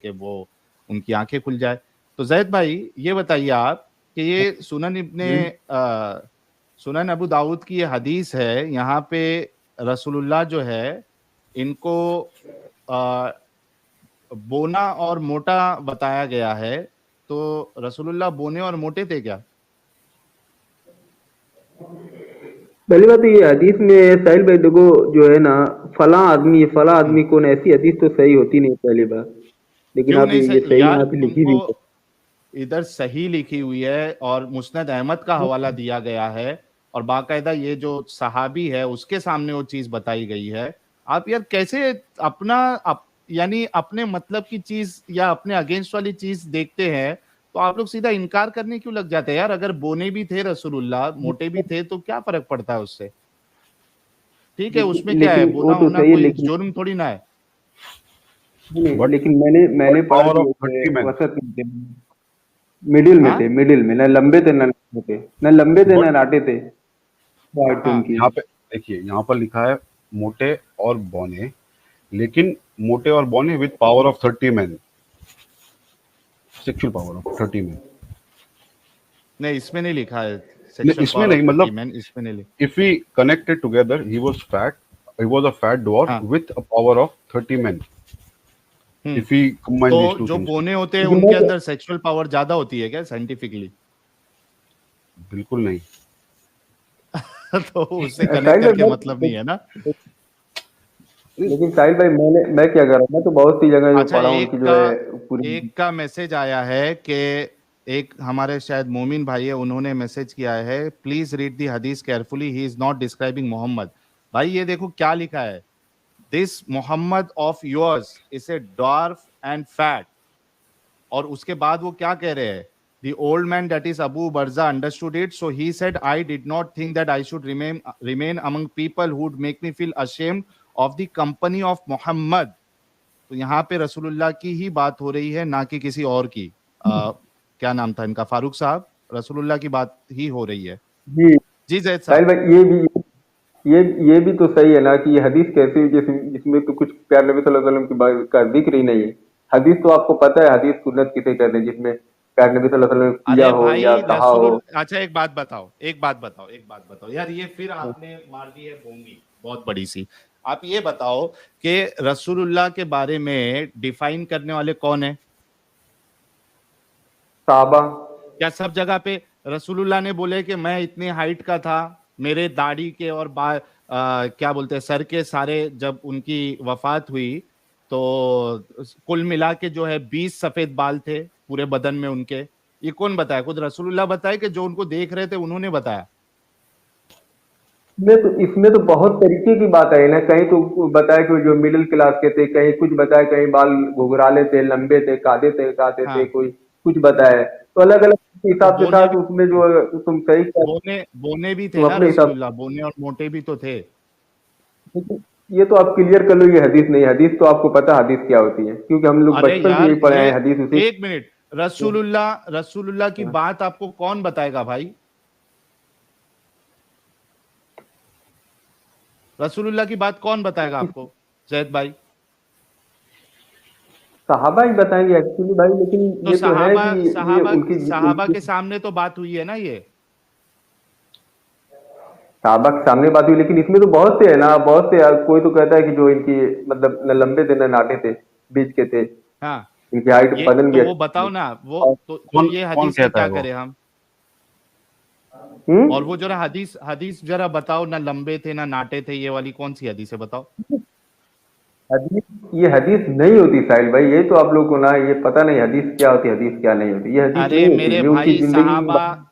कि वो उनकी आंखें खुल जाए। तो जैद भाई ये बताइए आप कि ये सुनन अबू दाऊद की ये हदीस है, यहाँ पे रसूलुल्लाह जो है इनको आ, बोना और मोटा बताया गया है, तो रसूलुल्लाह बोने और मोटे थे क्या? पहली बात तो ये हदीस में साहिल भाई देखो, जो है ना, फला हम्म, आदमी कौन, ऐसी हदीस तो सही होती नहीं पहली बात। लेकिन क्यों आप नहीं ये सही सही यार? यहाँ पे लिखी तुमको भी है। इधर सही लिखी हुई है और मुस्नद अहमद का हवाला दिया गया है, और बाकायदा ये जो सहाबी है उसके सामने वो चीज बताई गई है। आप यार कैसे यानी अपने मतलब की चीज या अपने अगेंस्ट वाली चीज देखते हैं, तो आप लोग सीधा इनकार करने क्यों लग जाते हैं यार? अगर बोने भी थे रसूलुल्लाह, मोटे भी थे, तो क्या फर्क पड़ता है उससे? ठीक है, उसमें क्या है, लेकिन वो बोना तो होना सही है, कोई लेकिन जुर्म थोड़ी ना है। नहीं, बट लेकिन मैंने पढ़ा पावर कि ऑफ वो जो है 30 मैन। वसत में थे, मिडिल में थे, हाँ मिडिल में, न लंबे थे न नाटे थे, न लंबे थे बट न नाटे थे, हाइट थी हाँ। उनकी। यहाँ पे देखिए, यहाँ पर लिखा है मोटे और बौने, लेकिन मोटे और बौने with power of 30 man, sexual power of 30 man. नहीं, इसमें नहीं लिखा है सेक्सुअल इसमें पावर नहीं, ऑफ 30 मतलब मैन, इसमें नहीं लिखा। If we connected together he was a fat dwarf हाँ। with a power of 30 men हम्म। if we combine these तो two जो things। बोने होते हैं लेकिन उनके मैं अंदर सेक्सुअल पावर ज्यादा होती है क्या साइंटिफिकली? बिल्कुल नहीं। तो उससे कनेक्ट साहिल करके भाई मतलब नहीं है ना। लेकिन साहिल भाई, मैं क्या कर रहा हूँ, मैं तो बहुत सी जगह जो अच्छा, पढ़ा हूँ उनकी जो है पूरी। एक का मैसेज आया है कि एक हमारे शायद मोमिन भाई है, उन्होंने मैसेज किया है, please read the Hadith carefully, he is not describing Muhammad. भाई ये देखो क्या लिखा है, this Muhammad of yours is a dwarf and fat. और उसके बाद वो क्या कह रहे हैं, the old man that is Abu Barza understood it, so he said, I did not think that I should remain among people who would make me feel ashamed of the company of Muhammad। तो यहाँ पे रसूलुल्लाह की ही बात हो रही है, ना कि किसी और की। क्या नाम था इनका, फारूक साहब, रसूलुल्लाह की बात ही हो रही है। जी जी जैद साहिल साहब। भाई, ये भी तो सही है ना कि ये हदीस कैसी हुई जिसमें तो कुछ प्यार नबी सल्लल्लाहु अलैहि वसल्लम की बात का जिक्र ही नहीं है। हदीस तो आपको पता है, हदीस सुन्नत किसे कहते हैं, जिसमें प्यार नबी सल्लल्लाहु अलैहि वसल्लम ने किया अरे हो या भाई कहा हो। अच्छा एक बात बताओ यार, ये फिर आपने मार दी है बोंगी बहुत बड़ी सी। आप ये बताओ कि रसूलुल्लाह के बारे में डिफाइन करने वाले कौन है? साहबा। क्या सब जगह पे रसूलुल्लाह ने बोले कि मैं इतनी हाइट का था, मेरे दाढ़ी के और क्या बोलते हैं, सर के सारे, जब उनकी वफात हुई तो कुल मिला के जो है 20 सफेद बाल थे पूरे बदन में उनके? ये कौन बताया? खुद रसूलुल्लाह बताए कि जो उनको देख रहे थे उन्होंने बताया? इसमें तो बहुत तरीके की बात है ना, कहीं तो बताया कि जो मिडिल क्लास के थे, कहीं कुछ बताया, कहीं बाल घुघराले थे, लंबे थे, कादे थे, काते थे, हाँ। कोई कुछ बताया। तो अलग अलग तो हिसाब के साथ उसमें जो है, तुम सही बोने भी थे तुम ना अपने हिसाब। रसूलुल्लाह, बोने और मोटे भी तो थे। लेकिन ये तो आप क्लियर कर लो, ये हदीस नहीं है। हदीस तो आपको पता है हदीस क्या होती है, क्योंकि हम लोग अरे बचपन से यार यही पढ़े ये, हैं हदीस उसे। एक मिनट, रसूलुल्लाह की बात आपको कौन बताएगा भाई? रसूलुल्लाह की बात कौन बताएगा आपको जैद भाई? सहाबा ही बताएंगे एक्चुअली भाई, लेकिन तो ये तो है सहाबा कि ये सहाबा उनकी सहाबा उनकी के सामने तो बात हुई है ना ये। सहाबा के सामने बात हुई, लेकिन इसमें तो बहुत से है ना, बहुत से कोई तो कहता है कि जो इनकी मतलब न लंबे थे न नाटे थे, बीच के थे, हाँ, इनकी हाइट ये बदन भी तो वो अच्छी बताओ थी। ना, वो और तो कौन ये कौन हदीस का कहता क्या है वो? करें हम? हम्म। और वो जरा हदीस हदीस जरा बताओ ना, लंबे थे ना नाटे थे, ये वाली कौन सी हदीस है बताओ। हदीस, ये हदीस नहीं होती साहिल भाई, ये तो आप लोग को ना ये पता नहीं हदीस क्या होती है, हदीस क्या नहीं होती, ये हदीस अरे नहीं होती, मेरे ये उनकी भाई जिंदगी की सहाबा, बात।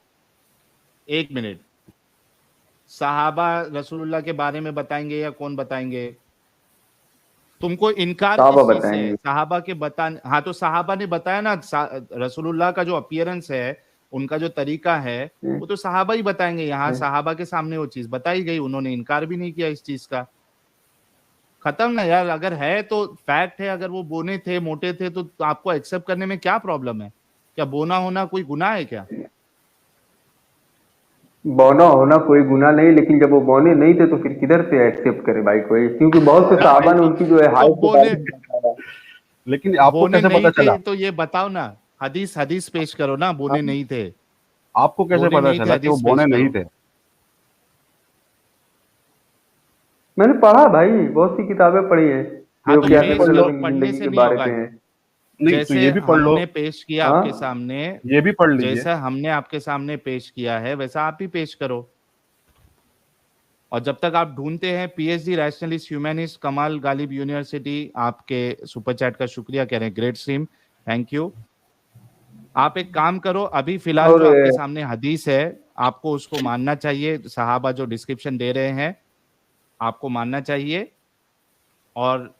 एक मिनट, सहाबा रसूलुल्लाह के बारे में बताएंगे या कौन बताएंगे? तुमको इनकार सहाबा किस चीज से है? बताएंगे। सहाबा के बता, हाँ तो सहाबा ने बताया ना, रसूलुल्लाह का जो अपीयरेंस है, उनका जो तरीका है, वो तो सहाबा ही बताएंगे। यहाँ सहाबा के सामने वो चीज बताई गई, उन्होंने इनकार भी नहीं किया इस चीज का। खत्म ना यार, अगर है तो फैक्ट है, अगर वो बोने थे मोटे थे तो आपको एक्सेप्ट करने में क्या प्रॉब्लम है? क्या बोना होना कोई गुनाह है क्या? बौना होना कोई गुनाह नहीं, लेकिन जब वो बौने नहीं थे तो फिर किधर से एक्सेप्ट करे भाई कोई, क्योंकि बहुत से भाई साहबा ने तो उनकी जो है तो हाइट के बारे बोने में बताया। लेकिन आपको बोने कैसे नहीं पता थे चला? तो ये बताओ ना, हदीस पेश करो ना, बोने नहीं थे। आपको कैसे बोने पता नहीं थे, चला कि वो हदीस बोने पेश नहीं करो। थे? मैंने पढ़ा भाई, बहुत सी किताबें पढ़ी हैं हाँ जो तो कि ये ऐसे भी पेश पढ़ लो। करो, पढ़ने जिंदगी से के नहीं बारे होगा। में है। नहीं तो जैसे ये भी पढ़ लो, हमने पेश किया हाँ, आपके सामने, ये भी पढ़ लीजिए। जैसा हमने आपके सामने पेश किया है वैसा आप भी पेश करो। और जब तक आप ढूंढते हैं, पीएचडी रैशनलिस्ट ह्यूमैनिस्ट कमाल गालिब यूनिवर्सिटी, आपके सुपर चैट का शुक्रिया कह रहे हैं, ग्रेट स्ट्रीम, थैंक यू। आप एक काम करो, अभी फिलहाल और जो आपके सामने हदीस है आपको उसको मानना चाहिए, सहाबा जो डिस्क्रिप्शन दे रहे हैं आपको मानना चाहिए। और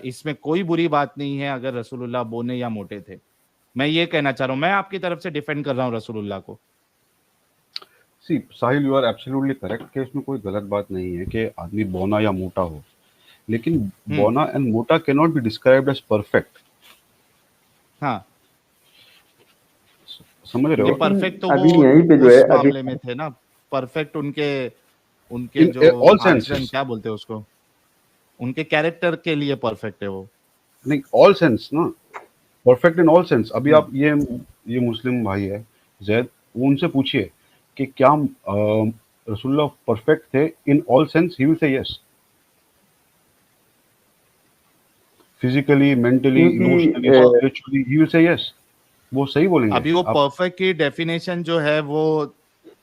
इसमें कोई बुरी बात नहीं है अगर रसूलुल्लाह बोने या मोटे थे। मैं ये कहना चाह रहा हूं, मैं आपकी तरफ से डिफेंड कर रहा हूं रसूलुल्लाह को। सी साहिल, यू आर एब्सोल्युटली करेक्ट कि इसमें कोई गलत बात नहीं है कि आदमी बौना या मोटा हो, लेकिन हम्म। बौना एंड मोटा can not be described as perfect. हाँ, समझ रहे नहीं हो? लेकिन परफेक्ट तो वो अभी यहीं पे जो है उस अभी, मामले में थे ना, परफेक्ट उनके उनके इन जो ऑल आचरण, सेंसेस, क्या बोलते हैं उसको, उनके कैरेक्टर के लिए परफेक्ट है वो। नहीं ऑल सेंस ना, परफेक्ट इन ऑल सेंस। अभी हम्म। आप ये मुस्लिम भाई है जैद, वो उनसे पूछिए कि क्या रसूलुल्लाह परफेक्ट थे in all sense, he will say yes. Physically, mentally, क्योंकि emotionally, spiritually, he will say yes. वो सही बोलेंगे अभी वो आप। परफेक्ट की डेफिनेशन जो है वो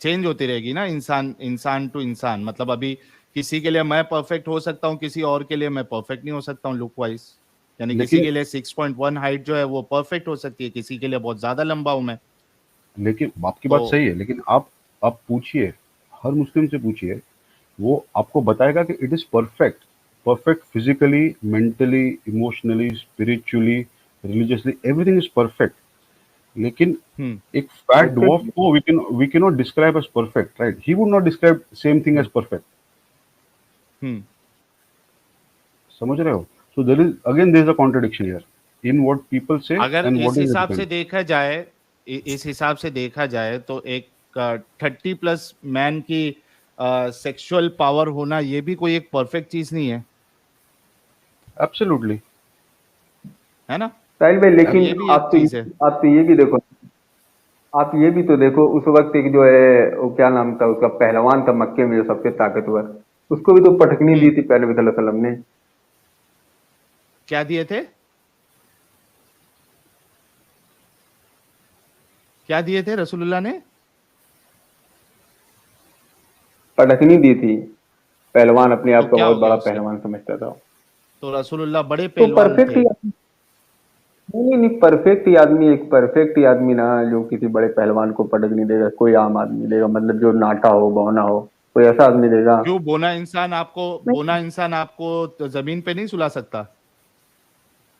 चेंज होती रहेगी ना, इंसान इंसान टू इंसान। मतलब अभी किसी के लिए मैं परफेक्ट हो सकता हूँ, किसी और के लिए मैं परफेक्ट नहीं हो सकता हूँ लुक वाइज। यानी किसी लेकिन के लिए 6.1 हाइट जो है वो परफेक्ट हो सकती है, किसी के लिए बहुत ज्यादा लंबा हूं मैं। लेकिन आपकी तो बात सही है, लेकिन आप पूछिए, हर मुस्लिम से पूछिए, वो आपको बताएगा कि it is perfect. Perfect physically, mentally, emotionally, spiritually, religiously, everything is perfect. लेकिन हम्म। एक फैट परफेक्ट, ड्वार्फ को we can not describe as perfect, right? He would not describe same thing as perfect. Hmm. समझ रहे हो? So there is again there is a contradiction here in what people say अगर and इस what is हिसाब written. से देखा जाए, इस हिसाब से देखा जाए तो एक 30+ मैन की सेक्सुअल पावर होना ये भी कोई एक परफेक्ट चीज नहीं एब्सोल्युटली। है ना? साहिल भाई, तो लेकिन ये भी एक चीज है। आप तो ये भी देखो, आप ये भी तो देखो, उस वक्त एक जो है वो क्या नाम था उसका, पहलवान था मक्के में जो सबसे ताकतवर, उसको भी तो पटकनी दी हम्म। थी पहले नबी सल्लल्लाहु अलैहि वसल्लम ने। क्या दिए थे? क्या दिए थे रसूलुल्लाह ने? पटकनी दी थी। पहलवान अपने तो आप को क्या बहुत हो गया बड़ा उससे? पहलवान समझता था। तो रसूलुल्लाह बड़े तो पहलवान परफेक्ट थे। ही, नहीं नहीं, परफेक्ट ही आदमी, एक परफेक्ट ही आदमी ना, जो किसी बड़े पहलवान को पटक नहीं देगा, कोई आम आदमी देगा, मतलब जो नाटा हो बौना हो, कोई ऐसा आदमी देगा? क्यों बोना नहीं, इंसान आपको तो जमीन पे नहीं सुला सकता?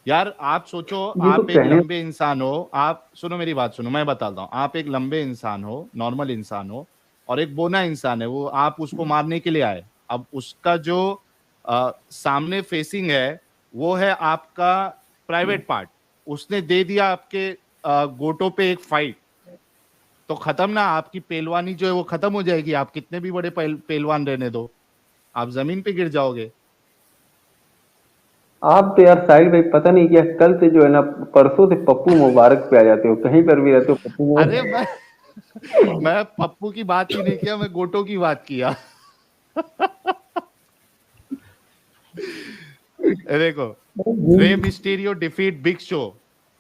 यार आप सोचो, ये तो आप एक कहने, लंबे इंसान हो, आप सुनो मेरी बात सुनो, मैं बताता हूँ, आप एक लंबे इंसान हो, नॉर्मल इंसान हो, और एक बोना इंसान है, वो आप उसको मारने के लिए आए। अब उसका जो सामने फेसिंग है वो है आपका प्राइवेट पार्ट, उसने दे दिया आपके गोटों पे एक फाइट, तो खत्म ना, आपकी पहलवानी जो है वो खत्म हो जाएगी। आप कितने भी बड़े पहलवान रहने दो, आप जमीन पे गिर जाओगे। आप तो यार साहिल भाई, पता नहीं क्या कल से जो है ना, परसों से पप्पू मुबारक पे आ जाते हो, कहीं पर भी रहते हो पप्पू अरे मुबारक। मैं पप्पू की बात ही नहीं किया, मैं गोटो की बात किया। देखो, Rey Mysterio defeat big show.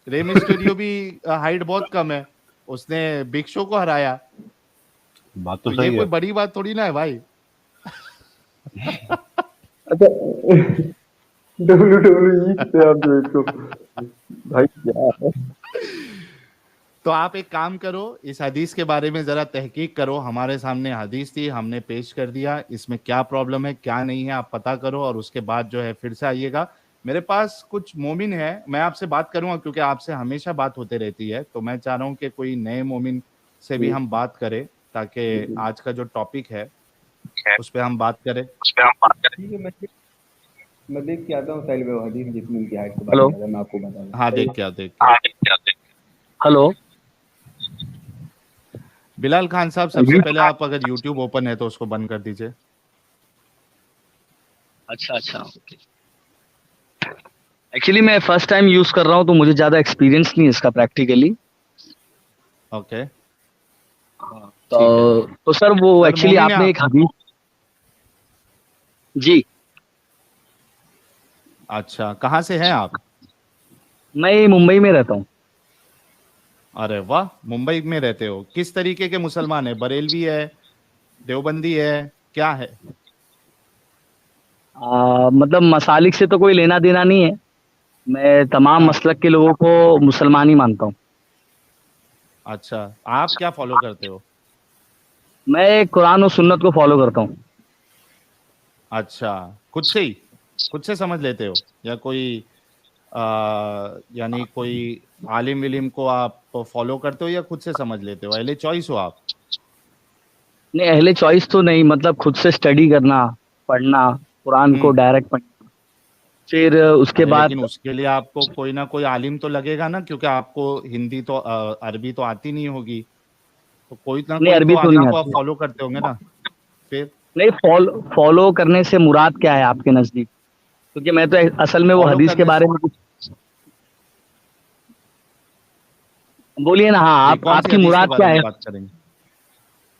Rey Mysterio भी हाइट बहुत कम है, उसने बिग शो को हराया। बात तो तो ये सही कोई है। बड़ी बात थोड़ी ना है भाई। अच्छा, WWE से आप जो एक तो, भाई क्या है? तो आप एक काम करो, इस हदीस के बारे में जरा तहकीक करो, हमारे सामने हदीस थी, हमने पेश कर दिया, इसमें क्या प्रॉब्लम है क्या नहीं है आप पता करो, और उसके बाद जो है फिर से आइएगा। मेरे पास कुछ मोमिन है, मैं आपसे बात करूंगा क्योंकि आपसे हमेशा बात होते रहती है, तो मैं चाह रहा हूं कि कोई नए मोमिन से भी हम बात करें, ताकि आज का जो टॉपिक है उस पर हम बात करें। ठीक है, मैं देख के आता हूँ साहिल भाई, वो हदीस जितनी उनकी हाइट के बारे हेलो में है, मैं आपको बता दूँ, हाँ सही देख है? के आओ, देख के आओ। हेलो बिलाल खान साहब, सबसे पहले आप अगर यूट्यूब ओपन है तो उसको बंद कर दीजिए। अच्छा अच्छा एक्चुअली मैं फर्स्ट टाइम यूज कर रहा हूँ, तो मुझे ज्यादा एक्सपीरियंस नहीं है इसका प्रैक्टिकली। ओके, तो ठीक है तो सर वो सर। एक्चुअली मोमिन आपने एक हदीस। जी। अच्छा, कहाँ से हैं आप? मैं मुंबई में रहता हूँ। अरे वाह, मुंबई में रहते हो। किस तरीके के मुसलमान है? बरेलवी है, देवबंदी है, क्या है? मतलब मसालिक से तो कोई लेना देना नहीं है। मैं तमाम हाँ, मसलक के लोगों को मुसलमान ही मानता हूँ। अच्छा, आप क्या फॉलो करते हो? मैं कुरान और सुन्नत को फॉलो करता हूँ। अच्छा, खुद से ही, खुद से समझ लेते हो, या कोई आ, यानी कोई आलिम विलिम को आप फॉलो करते हो, या खुद से समझ लेते हो? अहले चॉइस हो आप? नहीं, अहले चॉइस तो नहीं, मतलब खुद से स्टडी करना, पढ़ना, कुरान को हम्म। डायरेक्ट पढ़ना, फिर उसके अरे बाद। लेकिन उसके लिए आपको कोई ना कोई आलिम तो लगेगा ना, क्योंकि आपको हिंदी तो अरबी तो आती नहीं होगी, तो कोई ना नहीं, कोई तो अरबी तो आलिम नहीं को आप आती। फॉलो करते होंगे ना फिर। नहीं, फॉलो करने से मुराद क्या है आपके नजदीक? क्योंकि मैं तो असल में वो फॉलो हदीस के करने से, बारे में कुछ बोलिए ना। हाँ, जी, आप कौन सी आपकी हदीस के मुराद बारे क्या में है? बात करेंगे?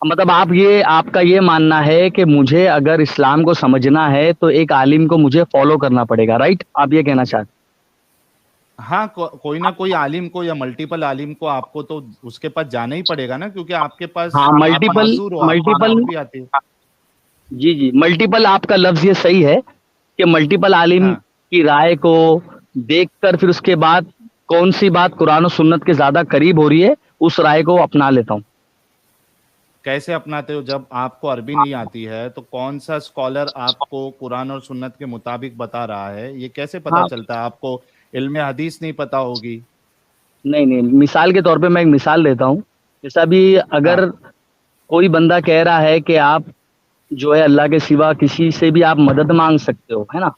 मतलब आपका ये मानना है कि मुझे अगर इस्लाम को समझना है तो एक आलिम को मुझे फॉलो करना पड़ेगा, राइट? आप ये कहना चाहते हाँ, कोई ना कोई आलिम को या मल्टीपल आलिम को आपको तो उसके पास जाना ही पड़ेगा ना, क्योंकि आपके हैं? पास हाँ, आप मल्टीपल माजूर हो, आपको मल्टीपल। दावत भी आती है। जी जी, मल्टीपल आपका लफ्ज ये सही है कि मल्टीपल आलिम हाँ, की राय को देखकर फिर उसके बाद कौन सी बात कुरान और सुन्नत के ज्यादा करीब हो रही है, उस राय को अपना लेता हूँ। कैसे अपनाते हो? जब आपको अरबी नहीं आती है तो कौन सा स्कॉलर आपको कुरान और सुन्नत के मुताबिक बता रहा है, ये कैसे पता हाँ। चलता है? आपको इल्म हदीस नहीं पता होगी। नहीं नहीं, मिसाल के तौर पे मैं एक मिसाल देता हूँ। जैसा भी, हाँ। अगर कोई बंदा कह रहा है कि आप जो है अल्लाह के सिवा किसी से भी आप मदद मांग सकते हो, है ना?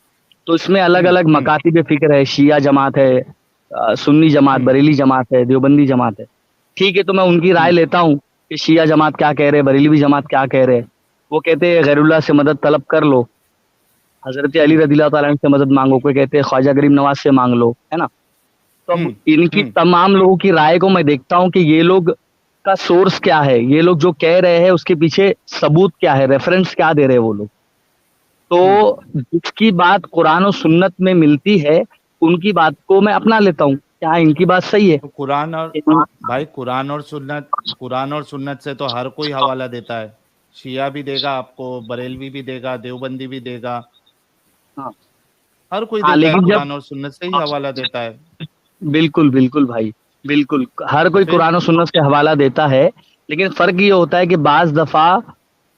तो इसमें अलग अलग हम्म। मकातिब फिक्र है, शिया जमात है, सुन्नी जमात, हम्म। बरेली जमात है, देवबंदी जमात है। ठीक है, तो मैं उनकी राय हम्म। लेता हूँ कि शिया जमात क्या कह रहे हैं, बरेलवी जमात क्या कह रहे हैं। वो कहते हैं गैरुल्लाह से मदद तलब कर लो, हजरत अली हम्म। रदिल्लाहु ताला अन्हु से मदद मांगो, कोई कहते हैं ख्वाजा गरीब नवाज से मांग लो, है ना? तो अब हम्म। इनकी हम्म। तमाम लोगों की राय को मैं देखता हूँ कि ये लोग का सोर्स क्या है, ये लोग जो कह रहे हैं उसके पीछे सबूत क्या है, रेफरेंस क्या दे रहे हैं वो लोग। हम्म। तो जिसकी बात कुरान और सुन्नत में मिलती है, उनकी बात को मैं अपना लेता हूँ। क्या इनकी बात सही है? तो कुरान और, भाई कुरान और सुन्नत से तो हर कोई हवाला देता है। शिया भी देगा आपको, बरेलवी भी देगा, देवबंदी भी देगा, हाँ हर कोई हाँ, देता है, लेकिन जब कुरान और सुन्नत से ही हवाला देता है। बिल्कुल बिल्कुल भाई, बिल्कुल हर तो कोई फिर, कुरान और सुन्नत से हवाला देता है। लेकिन फर्क ये होता है कि बाज दफा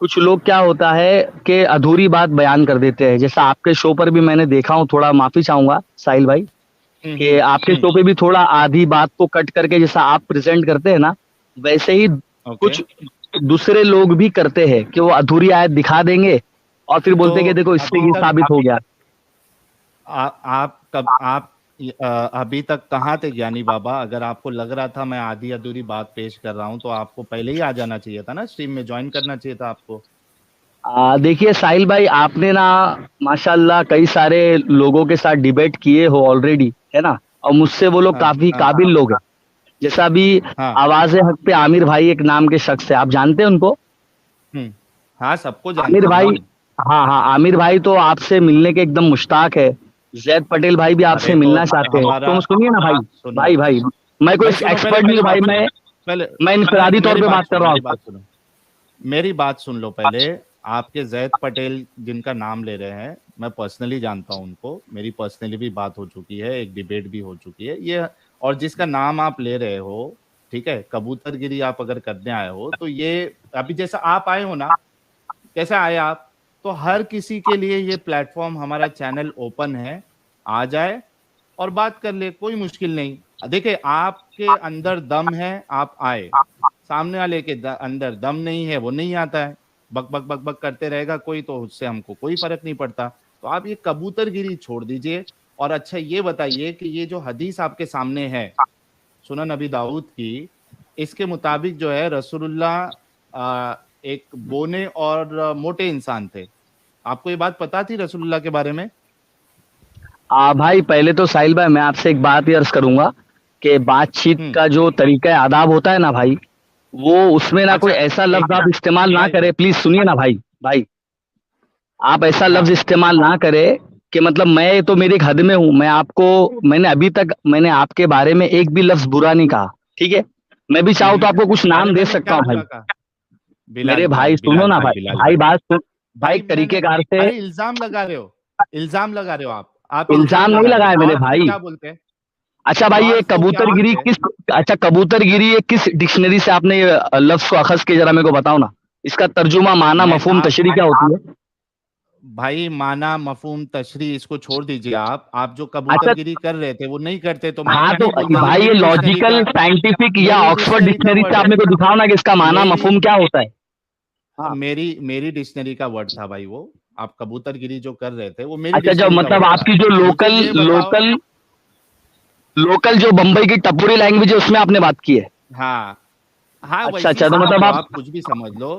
कुछ लोग क्या होता है कि अधूरी बात बयान कर देते हैं। जैसा आपके शो पर भी मैंने देखा हूँ, थोड़ा माफी चाहूंगा साहिल भाई, कि आपके शो पे भी थोड़ा आधी बात को कट करके जैसा आप प्रेजेंट करते हैं ना, वैसे ही ओके। कुछ दूसरे लोग भी करते हैं कि वो अधूरी आयत दिखा देंगे और फिर तो बोलते हैं कि देखो इससे अभी ये तक साबित हो गया। आप कब आप अभी तक कहाँ थे ज्ञानी बाबा? अगर आपको लग रहा था मैं आधी अधूरी बात पेश कर रहा हूँ, तो आपको पहले ही आ जाना चाहिए था ना, स्ट्रीम में ज्वाइन करना चाहिए था आपको। देखिए साहिल भाई, आपने ना माशाल्लाह कई सारे लोगों के साथ डिबेट किए हो ऑलरेडी, है ना? और मुझसे वो लोग हाँ। काफी हाँ। काबिल लोग हैं। जैसा अभी हाँ। आवाज हक पे आमिर भाई एक नाम के शख्स है, आप जानते हैं उनको? हम्म। हाँ, सबको आमिर जानते हैं भाई, हम। हाँ हाँ, आमिर भाई तो आपसे मिलने के एकदम मुश्ताक है। जैद पटेल भाई भी आपसे अरे तो मिलना चाहते हैं, हमारा, तो सुनिए ना भाई। सुनो भाई भाई, मैं कोई भाई, सुनो, पहले एक्सपर्ट नहीं पहले हूँ भाई, बात सुनो। मैं पहले मैं मेरी इनफरादी तौर मेरी पे बात बात कर सुनो, रहा हूँ मेरी आपसे। बात सुनो, मेरी बात सुन लो पहले। आपके जैद पटेल जिनका नाम ले रहे हैं, मैं पर्सनली जानता हूं उनको, मेरी पर्सनली भी बात हो चुकी है, एक डिबेट भी हो चुकी है ये। और जिसका नाम आप ले रहे हो, ठीक है, कबूतरगिरी आप अगर करने आए हो, तो ये अभी जैसा आप आए हो ना, कैसे आए आप, तो हर किसी के लिए ये प्लेटफॉर्म, हमारा चैनल ओपन है। आ जाए और बात कर ले, कोई मुश्किल नहीं। देखिए, आपके अंदर दम है, आप आए। सामने वाले के अंदर दम नहीं है, वो नहीं आता है, बक बक बक बक करते रहेगा कोई, तो उससे हमको कोई फर्क नहीं पड़ता। तो आप ये कबूतरगिरी छोड़ दीजिए। और अच्छा ये बताइए कि ये जो हदीस आपके सामने है, सुनन नबी दाऊद की, इसके मुताबिक जो है रसूलुल्लाह एक बोने और मोटे इंसान थे। आपको ये बात पता थी रसूलुल्लाह के बारे में? भाई पहले तो साहिल भाई मैं आपसे एक बात अर्ज करूंगा कि बातचीत का जो तरीका आदाब होता है ना भाई, वो उसमें ना कोई अच्छा ऐसा एक लफ्ज आप मिनट इस्तेमाल ना भाई करें, प्लीज सुनिए ना भाई। भाई आप ऐसा लफ्ज हाँ इस्तेमाल ना करें कि मतलब मैं तो मेरी एक हद में हूं, मैंने अभी तक मैंने आपके बारे में एक भी लफ्ज बुरा नहीं कहा, ठीक है। मैं भी चाहूँ तो आपको कुछ अरे नाम दे मैंने सकता क्या हूँ बुरा भाई। कहा? मेरे भाई सुनो ना भाई, बिलाल भाई भाई बात सुन। भाई भाई एक मैंने तरीकेकार से। अरे इल्जाम लगा रहे हो, इल्जाम लगा रहे हो आप इल्जाम इल्जाम नहीं लगा रहे लगाए हो। मेरे लॉर्ड्स को भाई। क्या बोलते हैं? अच्छा भाई ये लॉर्ड्स को क्या कबूतरगिरी बोलते हैं? किस, अच्छा कबूतरगिरी ये किस डिक्शनरी से आपने ये लफ्ज को अखज किया, जरा मेरे को बताओ ना। इसका तर्जुमा, माना, मैं मफहूम, आप तशरीह क्या होती है? भाई माना मफहूम तशरी इसको छोड़ दीजिए। आप जो अच्छा। कबूतरगिरी कर रहे थे वो नहीं करते तो मैं हाँ तो नहीं बोलता। ये भाई ये मेरी डिक्शनरी लॉजिकल का साइंटिफिक या मेरी ऑक्सफोर्ड डिक्शनरी का डिक्शनरी से वर्ड आप है। मेरे को दिखाओ ना कि इसका माना मेरी मफहूम क्या होता है। हाँ। मेरी डिक्शनरी का वर्ड था भाई वो। आप कबूतरगिरी जो कर रहे थे वो मेरी अच्छा जब डिक्शनरी का मतलब वर्ड था। आपकी जो मुझे लोकल ये बताओ। लोकल लोकल जो बम्बई की टपुरी लैंग्वेज है उसमें आपने बात की है। हाँ हाँ अच्छा वैसे ही अच्छा, तो समझ मतलब लो, आप। आप कुछ भी समझ लो।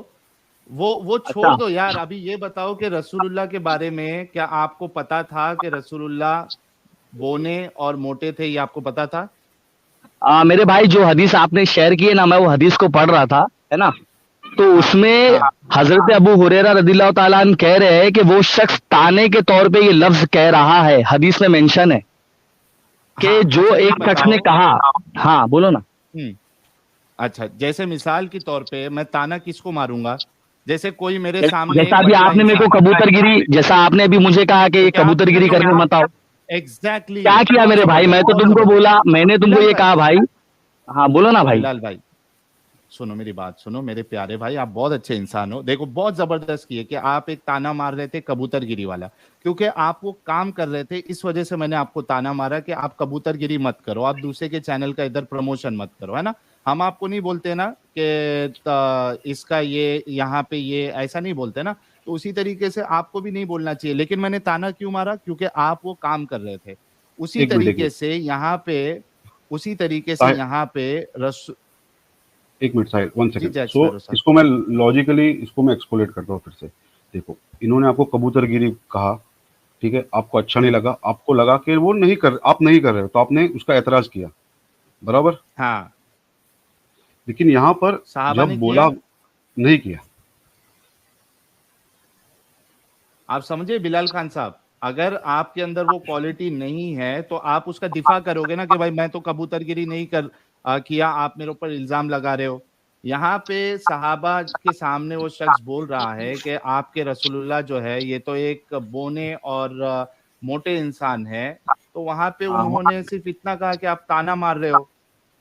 वो छोड़ अच्छा। दो यार। अभी ये बताओ कि रसूलुल्लाह के बारे में क्या आपको पता था कि रसूलुल्लाह बोने और मोटे थे? ये आपको पता था? मेरे भाई जो हदीस आपने शेयर की है ना, मैं वो हदीस को पढ़ रहा था, है ना। तो हाँ उसमें हाँ हजरत अबू हुरैरा रदिल्लाहु ताला अन्हु कह रहे हैं कि वो शख्स ताने के तौर पे ये लफ्ज कह रहा है, हदीस में मेंशन है कि हाँ जो अच्छा ये एक शख्स ने बताओ। कहा। हाँ बोलो ना। हम्म अच्छा जैसे मिसाल के तौर पे मैं ताना किसको मारूंगा? जैसे कोई मेरे सामने जैसा एक अभी बटुआ आपने मेरे को इंसान है, कबूतरगिरी, जैसा आपने अभी मुझे कहा कि तो ये क्या आप कबूतरगिरी समझोगे? करके बताओ। एग्जैक्टली क्या किया बहुत मेरे भाई, मैं जबरदस्त तो बहुत तुमको जबरदस्त। बोला, मैंने तुमको बिलाल ये भाई कहा भाई। हाँ बोलो ना भाई। बिलाल भाई सुनो मेरी बात सुनो मेरे प्यारे भाई। आप बहुत अच्छे इंसान हो। देखो बहुत जबरदस्त किए कि आप एक ताना मार रहे थे कबूतरगिरी वाला, क्योंकि आप वो काम कर रहे थे। इस वजह से मैंने आपको ताना मारा कि आप कबूतरगिरी मत करो, आप दूसरे के चैनल का इधर प्रमोशन मत करो, है ना। हम आपको नहीं बोलते ना कि इसका ये यहाँ पे ये ऐसा नहीं बोलते ना। तो उसी तरीके से आपको भी नहीं बोलना चाहिए। लेकिन मैंने ताना क्यों मारा? क्योंकि आप वो काम कर रहे थे। उसी एक तरीके मिनट से यहाँ पे उसी तरीके से साहिल, यहाँ पे रस एक मिनट साहिल, वन जी सेकंड। जैक सो स्पैरो साहब। इसको मैं लॉजिकली इसको मैं एक्सप्लोरेट करता हूँ फिर से। देखो, इन्होंने आपको कबूतरगिरी कहा, ठीक है, आपको अच्छा नहीं हम्म लगा, आपको लगा कि वो नहीं कर आप नहीं कर रहे हो, तो आपने उसका एतराज किया, बराबर। हाँ लेकिन यहाँ पर साहबा जब ने बोला, किया। नहीं किया। आप समझे बिलाल खान साहब? अगर आपके अंदर वो क्वालिटी नहीं है तो आप उसका दिफा करोगे ना कि भाई मैं तो कबूतरगिरी नहीं किया, आप मेरे ऊपर इल्जाम लगा रहे हो। यहाँ पे सहाबा के सामने वो शख्स बोल रहा है कि आपके रसूलुल्लाह जो है ये तो एक बोने और मोटे इंसान है। तो वहां पे हाँ उन्होंने सिर्फ इतना कहा कि आप ताना मार रहे हो,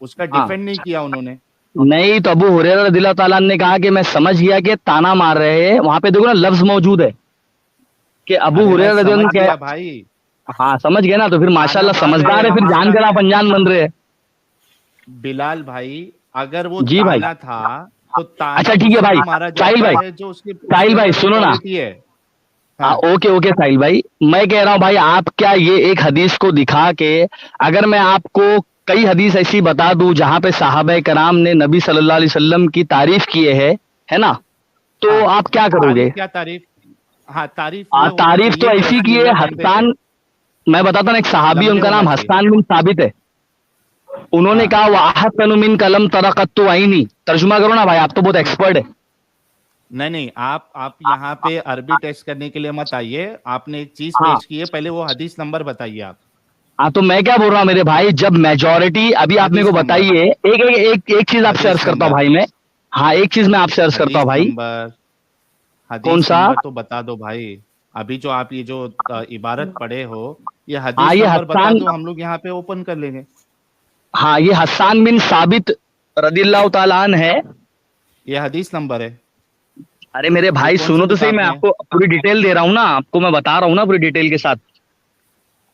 उसका हाँ। डिफेंड नहीं किया उन्होंने। नहीं तो अबू हुरैरा रदिल्लाहु ताला अन्हु ने कहा कि मैं समझ गया कि ताना मार रहे हैं, वहां पे देखो ना लफ्ज मौजूद है कि अबू अरे मैं हुरैरा रदियल्लाहु समझ अन्हु गया कह। भाई। हाँ समझ गए ना, तो फिर ताना माशाल्लाह मार रहे समझदार है, हैं फिर इसका जानकर आप अनजान बन रहे हैं। बिलाल भाई अगर वो जी भाई। ताना था तो ताना अच्छा ठीक है उसी भाई। को मारा साहिल जाता भाई, है जो उसके साहिल उसके भाई अंदर वो सुनो ना। क्वालिटी है। हाँ ओके ओके साहिल भाई, मैं कह रहा हूँ भाई, आप क्या ये एक हदीस को दिखा के, अगर मैं आपको कई हदीस ऐसी बता दूं जहां पे साहबे कराम ने नबी सल्लल्लाहु अलैहि वसल्लम की तारीफ किए है ना, तो हाँ आप क्या करोगे? क्या तारीफ? हाँ तारीफ ये होनी तारीफ तो चाहिए कि ऐसी की है रसूलुल्लाह लंबे थे। हस्सान। मैं बताता हूँ, एक सहाबी लंबे उनका होना नाम चाहिए। हस्सान बिन साबित है। उन्होंने हाँ कहा वह अहसनु मिन कलम तरक़त्तु आईनी। तर्जुमा करो ना भाई, आप तो बहुत एक्सपर्ट है। नहीं नहीं आप यहाँ पे अरबी टेस्ट करने के लिए मत आइए। आपने एक चीज हाँ पेश की है, पहले वो हदीस नंबर बताइए आप। हाँ, तो मैं क्या बोल रहा हूँ मेरे भाई, जब मेजोरिटी, अभी आप मेरे को हदीस नंबर बताइए, एक चीज आपसे अर्ज हदीस करता हूँ नंबर भाई मैं। हाँ एक चीज मैं आपसे अर्ज करता हदीस हूँ भाई। नंबर कौन हदीस सा? नंबर तो बता दो भाई। अभी जो आप ये जो इबारत पढ़े हो, ये हाँ हदीस ये नंबर बता हस्सान। दो, हम लोग यहाँ पे ओपन कर लेंगे। हाँ ये हस्सान बिन साबित रदिल्लाहु ताला अन्हु है। ये हदीस नंबर है। अरे मेरे ये भाई कौन सी सुनो तो सही, किताब मैं में है? आपको पूरी डिटेल दे रहा हूँ ना, आपको मैं बता रहा हूँ ना पूरी डिटेल के साथ।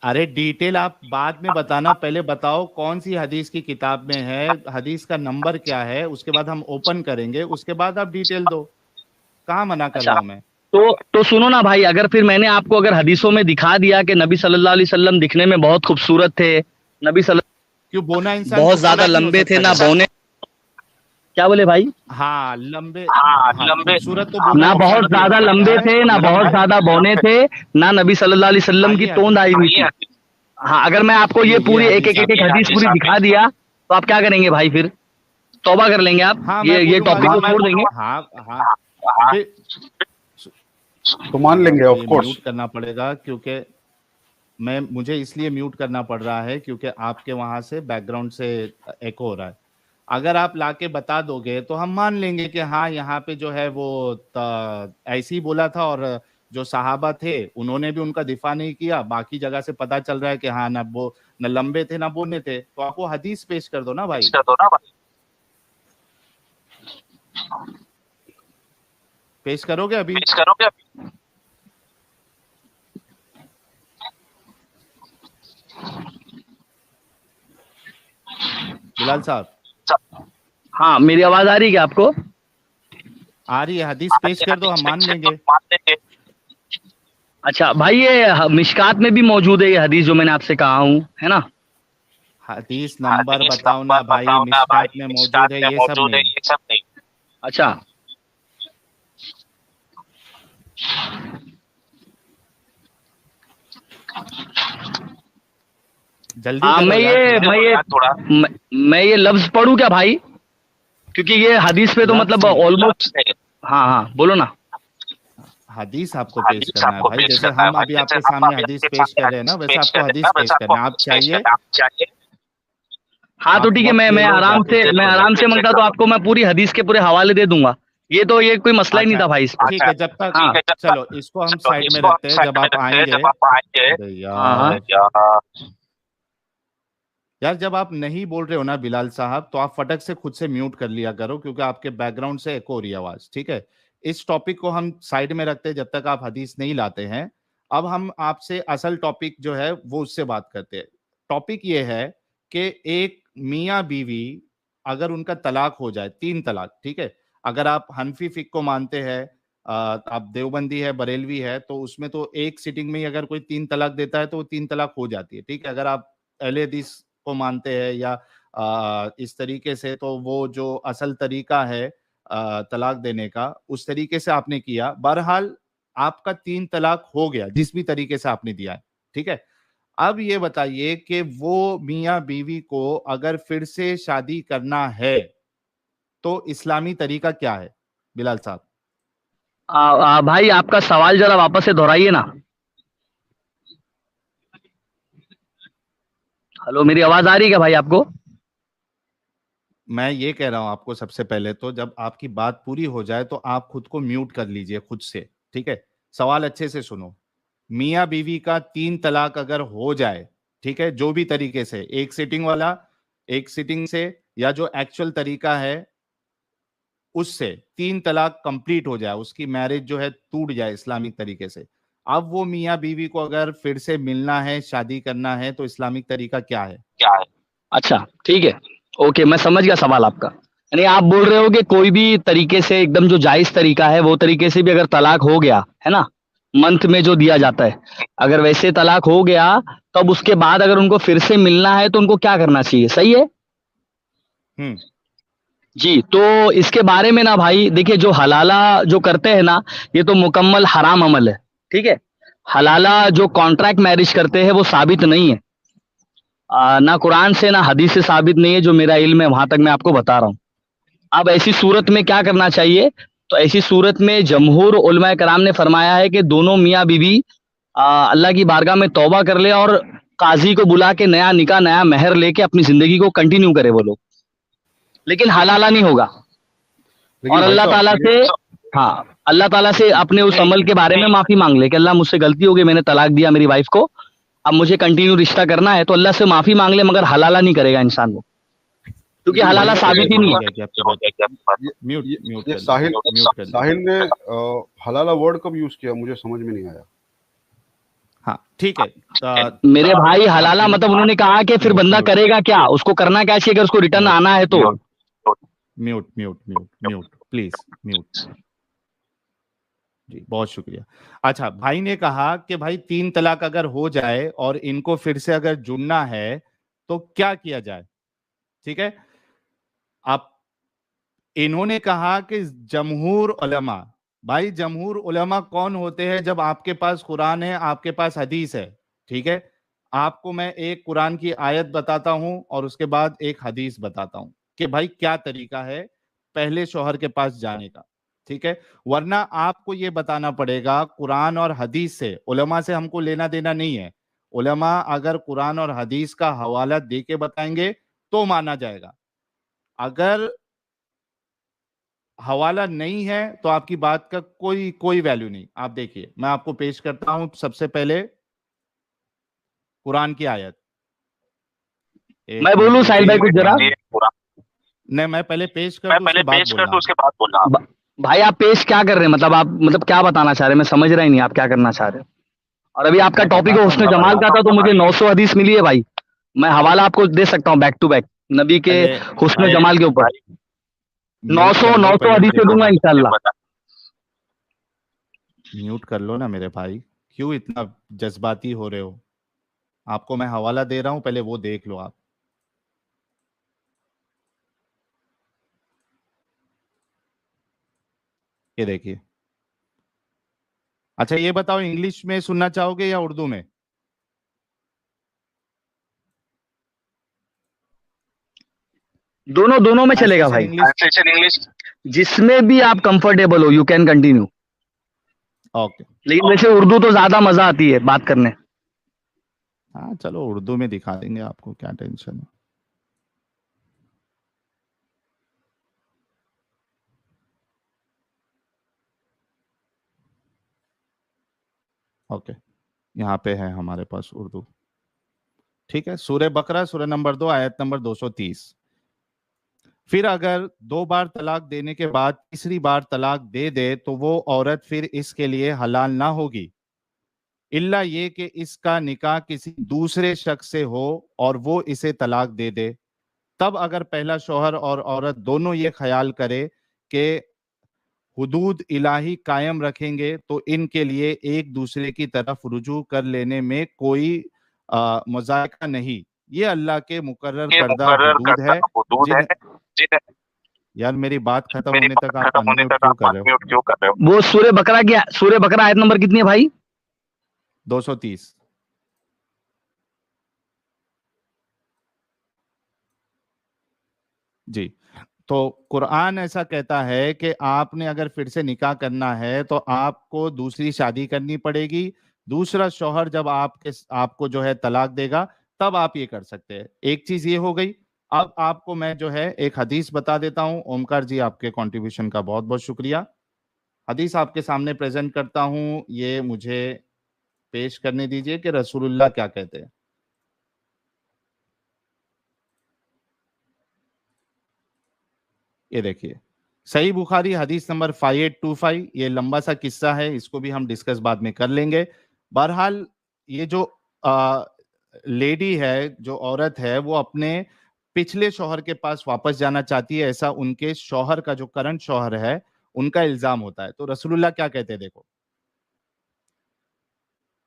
अरे डिटेल आप बाद में बताना, पहले बताओ कौन सी हदीस की किताब में है, हदीस का नंबर क्या है, उसके बाद हम ओपन करेंगे, उसके बाद आप डिटेल दो। कहाँ मना कर अच्छा रहा हूं मैं? तो सुनो ना भाई, अगर फिर मैंने आपको अगर हदीसों में दिखा दिया कि नबी सल्लल्लाहु अलैहि वसल्लम दिखने में बहुत खूबसूरत थे, नबी क्यों बोना इंसान बहुत ज्यादा खूबसूरत नहीं हो लंबे थे सकता ना क्या? बौने। क्या बोले भाई? हाँ लंबे। हाँ हाँ लंबे। खूबसूरत तो बोना ना इंसान बहुत भी हो ज्यादा सकता लंबे है, थे ना बहुत लंबे। ज्यादा बौने थे, ना नबी सल्लल्लाहु अलैहि वसल्लम की आइए तोंद हदीस आई हुई थी। हाँ, अगर मैं आपको ये पूरी एक एक एक हदीस पूरी दिखा दिया तो आप क्या करेंगे भाई? फिर तौबा कर लेंगे आप? हाँ ये टॉपिक को छोड़ देंगे? हाँ हाँ तो मान लेंगे ऑफ कोर्स। म्यूट करना पड़ेगा क्योंकि मुझे इसलिए म्यूट करना पड़ रहा है क्योंकि आपके वहां से बैकग्राउंड से एको हो रहा है। अगर आप लाके बता दोगे तो हम मान लेंगे कि हाँ यहाँ पे जो है वो ऐसे ही बोला था, और जो सहाबा थे उन्होंने भी उनका दिफा नहीं किया। बाकी जगह से पता चल रहा है कि हाँ न लंबे थे ना बोने थे, तो आपको हदीस पेश कर दो ना भाई। पेश करोगे अभी? बिलाल साहब, हाँ, मेरी आवाज आ रही है क्या आपको? आ रही है, हदीस पेश कर दो, हम मान लेंगे। अच्छा भाई, ये मिशकात में भी मौजूद है ये हदीस जो मैंने आपसे कहा हूँ, है ना? हदीस नंबर बताओ ना भाई, मिशकात में मौजूद है, ये सब नहीं। अच्छा, जल्दी हाँ, करो यार थोड़ा। मैं ये लफ्ज पढ़ूं क्या भाई? क्योंकि ये हदीस पे तो लफ्ज मतलब नहीं। ऑलमोस्ट। हाँ हाँ, बोलो ना। हदीस आपको पेश करना है भाई, जैसे हम अभी आपके सामने हदीस पेश कर रहे हैं ना, वैसे आपको हदीस पेश करना है। आप चाहिए हाँ, तो ठीक है, मैं आराम से मंगता तो आपको मैं पूरी हदीस के पूरे हवाले दे दूंगा। ये कोई मसला ही नहीं था भाई इस पे। ठीक है, जब तक हाँ। चलो इसको हम साइड में रखते हैं। जब आप आएंगे अरे यार जब आप नहीं बोल रहे हो ना बिलाल साहब, तो आप फटक से खुद से म्यूट कर लिया करो, क्योंकि आपके बैकग्राउंड से एको हो रही है आवाज। ठीक है, इस टॉपिक को हम साइड में रखते हैं जब तक आप हदीस नहीं लाते हैं। अब हम आपसे असल टॉपिक जो है वो उससे बात करते हैं। टॉपिक ये है कि एक मियाँ बीवी अगर उनका तलाक हो जाए, 3 तलाक, ठीक है, अगर आप हनफी फिक को मानते हैं, आप देवबंदी है, बरेलवी है, तो उसमें तो एक सिटिंग में ही अगर कोई 3 तलाक देता है तो वो 3 तलाक हो जाती है। ठीक है, अगर आप अहले हदीस को मानते हैं या इस तरीके से, तो वो जो असल तरीका है तलाक देने का, उस तरीके से आपने किया। बहरहाल आपका 3 तलाक हो गया जिस भी तरीके से आपने दिया है। ठीक है, अब ये बताइए कि वो मियाँ बीवी को अगर फिर से शादी करना है तो इस्लामी तरीका क्या है बिलाल साहब? भाई, आपका सवाल जरा वापस से दोहराइए ना। हेलो, मेरी आवाज आ रही है क्या भाई आपको? मैं ये कह रहा हूं आपको, सबसे पहले तो जब आपकी बात पूरी हो जाए तो आप खुद को म्यूट कर लीजिए खुद से। ठीक है, सवाल अच्छे से सुनो। मियाँ बीवी का 3 तलाक अगर हो जाए, ठीक है, जो भी तरीके से, एक सिटिंग वाला, एक सिटिंग से, या जो एक्चुअल तरीका है उससे 3 तलाक कंप्लीट हो जाए, उसकी मैरिज जो है टूट जाए इस्लामिक तरीके से, अब वो मियाँ बीवी को अगर फिर से मिलना है, शादी करना है, तो इस्लामिक तरीका क्या है? अच्छा, ठीक है, ओके, मैं समझ गया सवाल आपका। यानी आप बोल रहे हो कि कोई भी तरीके से एकदम जो जायज तरीका है वो तरीके से भी अगर तलाक हो गया है ना, मंथ में जो दिया जाता है, अगर वैसे तलाक हो गया, तब उसके बाद अगर उनको फिर से मिलना है तो उनको क्या करना चाहिए? सही है जी। तो इसके बारे में ना भाई देखिए, जो हलाला जो करते हैं ना, ये तो मुकम्मल हराम अमल है। ठीक है, हलाला जो कॉन्ट्रैक्ट मैरिज करते हैं वो साबित नहीं है, ना कुरान से ना हदीस से साबित नहीं है। जो मेरा इल्म है वहां तक मैं आपको बता रहा हूँ। अब ऐसी सूरत में क्या करना चाहिए? तो ऐसी सूरत में जमहूर उलमा कराम ने फरमाया है कि दोनों मियाँ बीवी अल्लाह की बारगाह में तौबा कर ले और काजी को बुला के नया निकाह, नया मेहर लेके अपनी जिंदगी को कंटिन्यू करे वो लोग, लेकिन हलाला नहीं होगा। और अल्लाह ताला से, हाँ, अल्लाह ताला से अपने उस अमल के बारे में माफी मांग ले कि अल्लाह मुझसे गलती हो गई, मैंने तलाक दिया मेरी वाइफ को, अब मुझे कंटिन्यू रिश्ता करना है, तो अल्लाह से माफी मांग ले, मगर हलाला नहीं करेगा इंसान वो, क्योंकि हलाला साबित ही नहीं है। ये साहिल ने हलाला वर्ड कब यूज किया, मुझे समझ में नहीं आया। हाँ ठीक है, मेरे भाई, हलाला मतलब उन्होंने कहा कि फिर बंदा करेगा क्या, उसको करना क्या चाहिए अगर उसको रिटर्न आना है तो? Mute mute mute mute please mute जी, बहुत शुक्रिया। अच्छा, भाई ने कहा कि भाई 3 तलाक अगर हो जाए और इनको फिर से अगर जुड़ना है तो क्या किया जाए। ठीक है, आप, इन्होंने कहा कि जमहूर उलमा, भाई जमहूर उलमा कौन होते हैं? जब आपके पास कुरान है, आपके पास हदीस है, ठीक है, आपको मैं एक कुरान की आयत बताता हूं और उसके बाद एक हदीस बताता हूं कि भाई क्या तरीका है पहले शौहर के पास जाने का, ठीक है। वरना आपको ये बताना पड़ेगा कुरान और हदीस से, उलमा से हमको लेना देना नहीं है। उलमा अगर कुरान और हदीस का हवाला दे के बताएंगे तो माना जाएगा, अगर हवाला नहीं है तो आपकी बात का कोई कोई वैल्यू नहीं। आप देखिए, मैं आपको पेश करता हूं सबसे पहले कुरान की आयत। एक मैं मिनट बोलूं साहिल भाई दीजिए। कुछ जरा? नहीं, मैं पहले पेश कर दूं उसके बाद बोलना आप। भाई आप पेश क्या कर रहे हैं, मतलब आप मतलब क्या बताना चाह रहे हैं, मैं समझ रहा ही नहीं आप क्या करना चाह रहे हैं। और अभी आपका मैं टॉपिक है बताता हूँ हुस्न ना जमाल भाई। का था, तो मुझे 900 हदीस मिली है भाई। मैं हवाला आपको दे सकता हूँ बैक टू बैक नबी के पहले हुस्न भाई जमाल के ऊपर। म्यूट 900 कर लो 900 पहले, हदीसें देखो दूंगा मैं। इंशाल्लाह। म्यूट कर लो ना मेरे भाई, क्यों इतना जज्बाती हो रहे हो? आपको मैं हवाला दे रहा हूं, पहले वो देख लो आप। ये देखिए। अच्छा ये बताओ, इंग्लिश में सुनना चाहोगे या उर्दू में? दोनों दोनों में चलेगा ट्रांसलेशन भाई, इंग्लिश। जिसमें भी आप कंफर्टेबल हो यू कैन कंटिन्यू। ओके। लेकिन वैसे उर्दू तो ज्यादा मजा आती है बात करने। हाँ चलो, उर्दू में दिखा देंगे आपको, क्या टेंशन है। ओके, यहाँ पे है हमारे पास उर्दू। ठीक है, सूरह बकरा सूरह नंबर 2 आयत नंबर 230। फिर अगर 2 बार तलाक देने के बाद तीसरी बार तलाक दे दे तो वो औरत फिर इसके लिए हलाल ना होगी, इल्ला ये कि इसका निकाह किसी दूसरे शख्स से हो और वो इसे तलाक दे दे। तब अगर पहला शौहर और औरत दोनों ये ख्याल करे कि हुदूद इलाही कायम रखेंगे तो इनके लिए एक दूसरे की तरफ रुजू कर लेने में कोई मजायका नहीं। ये अल्लाह के मुकर्रर करदा हुदूद है। जिन यार मेरी बात खत्म होने तक आप अनम्यूट क्यों कर रहे हो? वो सूर्य बकरा आयत नंबर कितनी है भाई? 230। जी, तो कुरान ऐसा कहता है कि आपने अगर फिर से निकाह करना है तो आपको दूसरी शादी करनी पड़ेगी। दूसरा शौहर जब आपको जो है तलाक देगा तब आप ये कर सकते हैं। एक चीज ये हो गई। अब आपको मैं जो है एक हदीस बता देता हूं। ओमकार जी, आपके कंट्रीब्यूशन का बहुत बहुत शुक्रिया। हदीस आपके सामने प्रेजेंट करता हूं, ये मुझे पेश करने दीजिए कि रसूलुल्लाह क्या कहते हैं। ये देखिए, सही बुखारी हदीस नंबर 5825। ये लंबा सा किस्सा है, इसको भी हम डिस्कस बाद में कर लेंगे। बहरहाल ये जो लेडी है, जो औरत है, वो अपने पिछले शौहर के पास वापस जाना चाहती है, ऐसा उनके शौहर का जो करंट शौहर है उनका इल्जाम होता है। तो रसूलुल्लाह क्या कहते हैं देखो।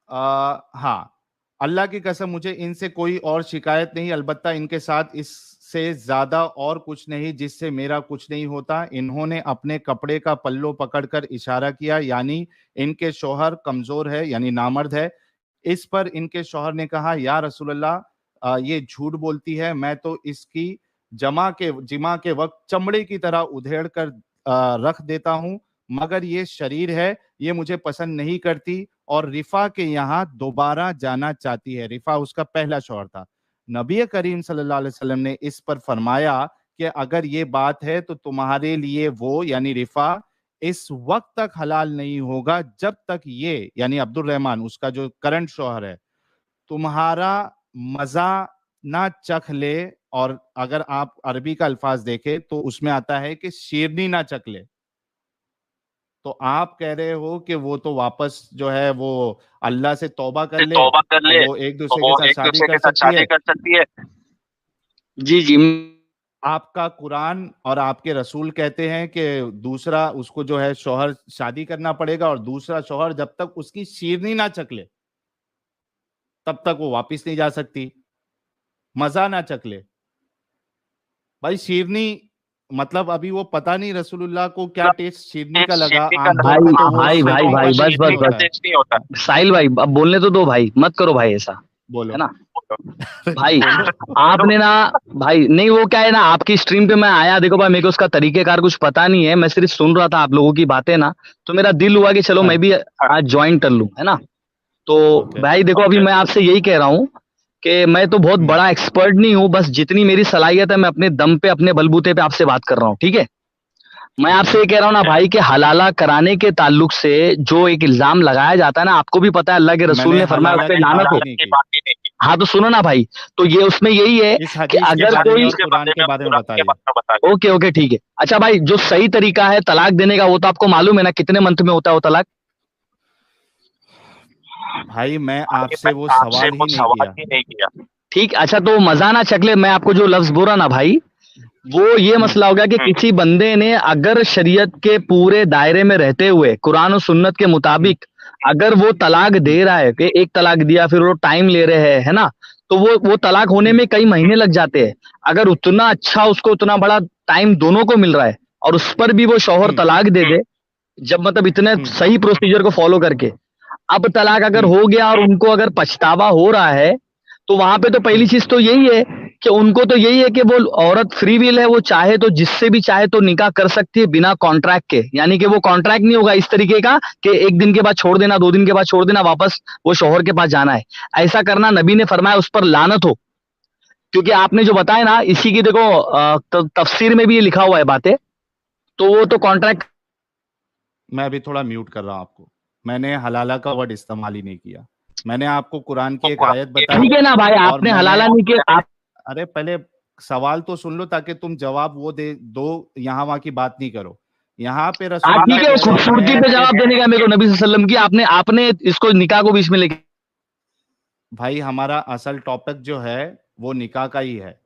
हाँ, अल्लाह की कसम मुझे इनसे कोई और शिकायत नहीं, अलबत्ता इनके साथ इससे ज्यादा और कुछ नहीं जिससे मेरा कुछ नहीं होता। इन्होंने अपने कपड़े का पल्लो पकड़कर इशारा किया, यानी इनके शौहर कमजोर है, यानी नामर्द है। इस पर इनके शौहर ने कहा, या रसूलल्लाह ये झूठ बोलती है, मैं तो इसकी जिमा के वक्त चमड़े की तरह उधेड़ कर रख देता हूं, मगर ये शरीर है, ये मुझे पसंद नहीं करती और रिफा के यहाँ दोबारा जाना चाहती है। रिफा उसका पहला शौहर था। नबी करीम सल्लल्लाहु अलैहि वसल्लम ने इस पर फरमाया कि अगर ये बात है तो तुम्हारे लिए वो यानी रिफा इस वक्त तक हलाल नहीं होगा जब तक ये यानी अब्दुल रहमान उसका जो करंट शौहर है तुम्हारा मजा ना चख ले। और अगर आप अरबी का अल्फाज देखें तो उसमें आता है कि शेरनी ना चख ले। तो आप कह रहे हो कि वो तो वापस जो है वो अल्लाह से तौबा कर ले तो वो एक दूसरे के साथ शादी कर सकती है। जी जी। आपका कुरान और आपके रसूल कहते हैं कि दूसरा उसको जो है शौहर शादी करना पड़ेगा और दूसरा शौहर जब तक उसकी शीरनी ना चख ले तब तक वो वापस नहीं जा सकती, मजा ना चख ले। भाई शीरनी मतलब अभी वो पता नहीं रसूलुल्लाह को क्या टेस्ट शीरनी का लगा। आमतौर भाई पे तो वो भाई उससे भाई कम भाई का बस टेस्ट बस नहीं होता है। बस साहिल भाई अब बोलने तो दो भाई, मत करो भाई ऐसा। बोलो है ना भाई। आपने ना भाई, नहीं वो क्या है ना, आपकी स्ट्रीम पे मैं आया, देखो भाई मेरे को उसका तरीकेकार कुछ पता नहीं है, मैं सिर्फ सुन रहा था आप लोगों की बातें ना, तो मेरा दिल हुआ कि चलो मैं भी आज ज्वाइन कर लूं, है ना। तो ओके भाई देखो अभी मैं आपसे यही कह रहा हूँ कि मैं तो बहुत बड़ा एक्सपर्ट नहीं हूँ, बस जितनी मेरी सलाहियत है मैं अपने दम पे अपने बलबूते पे आपसे बात कर रहा हूँ, ठीक है। मैं आपसे ये कह रहा हूँ ना भाई कि हलाला कराने के ताल्लुक से जो एक इल्जाम लगाया जाता है ना, आपको भी पता है अल्लाह के रसूल मैंने ने फरमाया उस हलाला पे की लानत बात हो। ही नहीं की। हाँ तो सुनो ना भाई, तो ये उसमें यही है इस कि हदीस के अगर बारे में कोई, और कुरान के बारे में बताइए। ओके ओके ठीक है, अच्छा भाई जो सही तरीका है तलाक देने का वो तो आपको मालूम है ना, कितने मंथ में होता है वो तलाक। भाई मैं आपसे वो सवाल ही नहीं किया। ठीक, अच्छा तो मजा ना चकले, मैं आपको जो लफ्ज बोला ना भाई, वो ये मसला हो गया कि किसी बंदे ने अगर शरीयत के पूरे दायरे में रहते हुए कुरान और सुन्नत के मुताबिक अगर वो तलाक दे रहा है कि एक तलाक दिया फिर वो टाइम ले रहे हैं, है ना, तो वो तलाक होने में कई महीने लग जाते हैं। अगर उतना अच्छा उसको उतना बड़ा टाइम दोनों को मिल रहा है और उस पर भी वो शौहर तलाक दे दे, जब मतलब इतने सही प्रोसीजर को फॉलो करके, अब तलाक अगर हो गया और उनको अगर पछतावा हो रहा है, तो वहां पे तो पहली चीज तो यही है कि उनको तो यही है कि वो औरत फ्री विल है, वो चाहे तो जिससे भी चाहे तो निकाह कर सकती है बिना कॉन्ट्रैक्ट के, यानी कि वो कॉन्ट्रैक्ट नहीं होगा इस तरीके का कि एक दिन के बाद छोड़ देना, 2 दिन के बाद छोड़ देना, वापस वो शौहर के पास जाना है। ऐसा करना नबी ने फरमाया उस पर लानत हो, क्योंकि आपने जो बताया ना इसी की देखो तफसीर में भी ये लिखा हुआ है बातें, तो वो तो कॉन्ट्रैक्ट। मैं अभी थोड़ा म्यूट कर रहा हूं आपको। मैंने हलाला का वर्ड इस्तेमाल ही नहीं किया। मैंने आपको कुरान की एक आयत बताई ठीक है ना भाई, और आपने मैंने हलाला नहीं किया आप। अरे पहले सवाल तो सुन लो ताकि तुम जवाब वो दे दो, यहाँ वहां की बात नहीं करो। यहाँ पे रसूलुल्लाह ठीक है, कह खूबसूरती रहे हैं पे कि जवाब देने का मेरे को नबी सल्लल्लाहु अलैहि वसल्लम की, आपने आपने इसको निकाह को बीच में लेके। भाई हमारा असल टॉपिक जो है वो निकाह का ही है,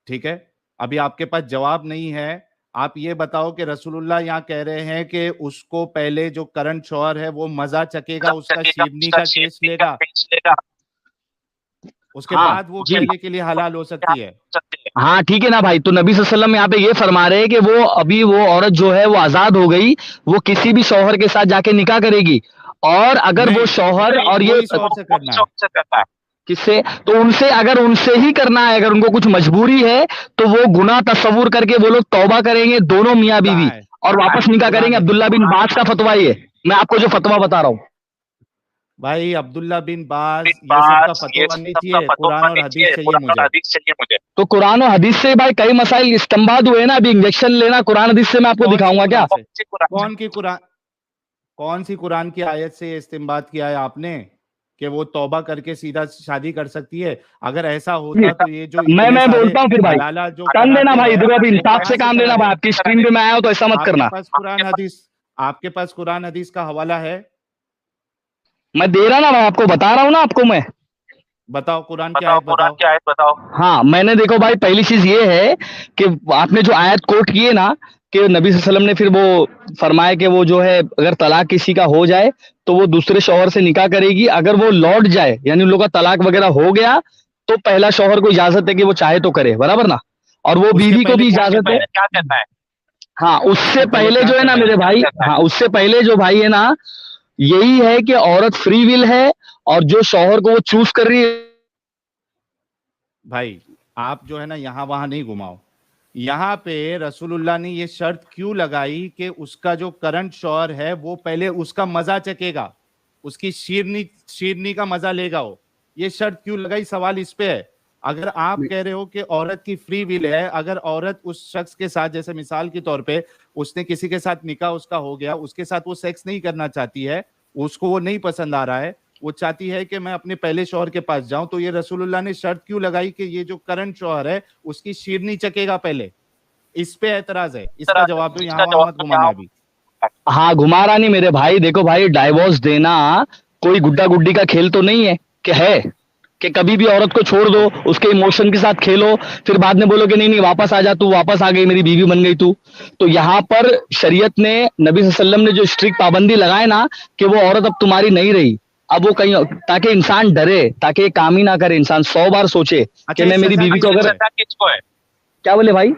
ठीक है। अभी आपके पास जवाब नहीं है। आप ये बताओ कि रसूलुल्लाह यहाँ कह रहे हैं कि उसको पहले जो करंट शौहर है वो मजा चखेगा, उसका शीरनी का टेस्ट लेगा, उसके हाँ बाद वो जी, पहले के लिए हलाल हो सकती है। हाँ ठीक है ना भाई, तो नबी सल्लल्लाहु अलैहि वसल्लम यहाँ पे ये फरमा रहे हैं कि वो अभी वो औरत जो है वो आजाद हो गई, वो किसी भी शौहर के साथ जाके निकाह करेगी, और अगर वो नहीं, शौहर और ये वही शौहर से करना है। किससे, तो उनसे अगर उनसे ही करना है, अगर उनको कुछ मजबूरी है तो वो गुनाह तस्वुर करके वो लोग तौबा करेंगे दोनों मियाँ बीवी कहाँ है और वापस निकाह कुरान करेंगे। हदीस अब्दुल्ला में? बिन बाज का फतवा ये, मैं आपको जो फतवा बता रहा हूँ। भाई अब्दुल्ला बिन बाज ये सब का फतवा नहीं चाहिए, कुरान और हदीस चाहिए मुझे। तो कुरान और हदीस से भाई कई मसाइल इस्तेंबात हुए ना, अभी इंजेक्शन लेना कुरान हदीस से मैं आपको कौन सी दिखाऊंगा क्या। कुरान से? कौन सी कुरान की आयत से ये इस्तेंबात किया है आपने कि वो तौबा करके सीधा शादी कर सकती है? अगर ऐसा होता तो ये जो मैं इतने मैं सारे बोलता हूँ फिर भाई, हलाला जो काम देना कराते भाई, हैं देखो अभी वो इंसाफ कहाँ से से काम करा देना भाई, रहे? आपकी स्क्रीन पे मैं आया हूं तो ऐसा मत आपके करना। पास कुरान हदीस, आपके पास कुरान हदीस का हवाला है? मैं दे रहा ना भाई, आपको बता रहा हूँ ना आपको मैं। बताओ कुरान की आयत बताओ। हाँ मैंने देखो भाई, पहली चीज ये है कि आपने जो आयत कोट की है ना कि नबी सल्लल्लाहु अलैहि वसल्लम ने फिर वो फरमाया कि वो जो है अगर तलाक किसी का हो जाए तो वो दूसरे शौहर से निकाह करेगी, अगर वो लौट जाए यानी उन लोगों का तलाक वगैरह हो गया तो पहला शौहर को इजाजत है कि वो चाहे तो करे, बराबर ना, और वो उसके बीवी को पहले भी क्या इजाजत करना है। है? हाँ उससे उसके पहले पहले क्या जो है ना करना मेरे है? भाई, हाँ उससे पहले जो भाई है ना, यही है कि औरत फ्री विल है और जो शौहर को वो चूज कर रही है। भाई आप जो है ना यहाँ वहां नहीं घुमाओ। यहाँ पे रसूलुल्लाह ने ये शर्त क्यों लगाई कि उसका जो करंट शौहर है वो पहले उसका मजा चखेगा, उसकी शीरनी का मजा लेगा वो? ये शर्त क्यों लगाई? सवाल इस पे है। अगर आप कह रहे हो कि औरत की फ्री विल है, अगर औरत उस शख्स के साथ, जैसे मिसाल के तौर पे उसने किसी के साथ निकाह उसका हो गया, उसके साथ वो सेक्स नहीं करना चाहती है, उसको वो नहीं पसंद आ रहा है, वो चाहती है कि मैं अपने पहले शौहर के पास जाऊं, तो ये रसूलुल्लाह ने शर्त क्यों लगाई कि ये जो करंट शौहर है उसकी शीरनी चकेगा पहले? इस पे एतराज है, इसका जवाब दो, यहाँ वहां मत घुमाना अभी। हाँ घुमा रहा नहीं मेरे भाई, देखो भाई डाइवोर्स देना कोई गुड्डा गुड्डी का खेल तो नहीं है कि है कि कभी भी औरत को छोड़ दो, उसके इमोशन के साथ खेलो, फिर बाद में बोलो कि नहीं नहीं वापस आ जा, तू वापस आ गई, मेरी बीवी बन गई तू। तो यहाँ पर शरीयत ने, नबी सल्लल्लाहु अलैहि वसल्लम ने जो स्ट्रिक्ट पाबंदी लगाए ना कि वो औरत अब तुम्हारी नहीं रही, अब वो कहीं, ताकि इंसान डरे, ताकि ये काम ही ना करे, इंसान 100 बार सोचे कि मैं मेरी सजा बीवी को किसको अगर, है? क्या बोले भाई।